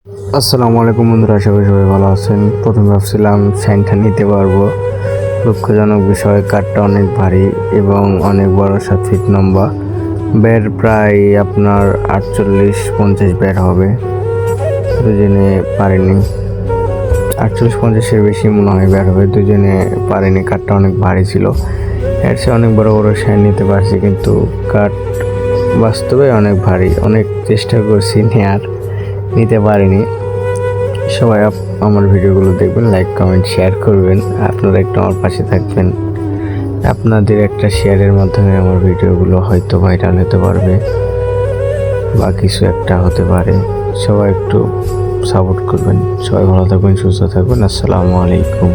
আসসালামু আলাইকুম বন্ধুরা, আশা করি সবাই ভালো আছেন। প্রথমে ভাবছিলাম সাইনটা নিতে পারবো, দুঃখজনক বিষয় কাঠটা অনেক ভারী এবং অনেক বড়, 7 ফিট লম্বা। বের প্রায় আপনার 48-50 বের হবে। দুজনে পারেনি, 48-50-এর বেশি মনে হয় বের হবে। দুজনে পারেনি, কাঠটা অনেক ভারী ছিল। এর চেয়ে অনেক বড় বড় সাইন নিতে পারছি, কিন্তু কাঠ বাস্তবে অনেক ভারী। অনেক চেষ্টা করছি নেয়ার, নিতে পারিনি। সবাই আমার ভিডিওগুলো দেখবেন, লাইক কমেন্ট শেয়ার করবেন। আপনারা একটু আমার পাশে থাকবেন। আপনাদের একটা শেয়ারের মাধ্যমে আমার ভিডিওগুলো হয়তো ভাইরাল হতে পারবে বা কিছু একটা হতে পারে। সবাই একটু সাপোর্ট করবেন। সবাই ভালো থাকবেন, সুস্থ থাকবেন। আসসালামু আলাইকুম।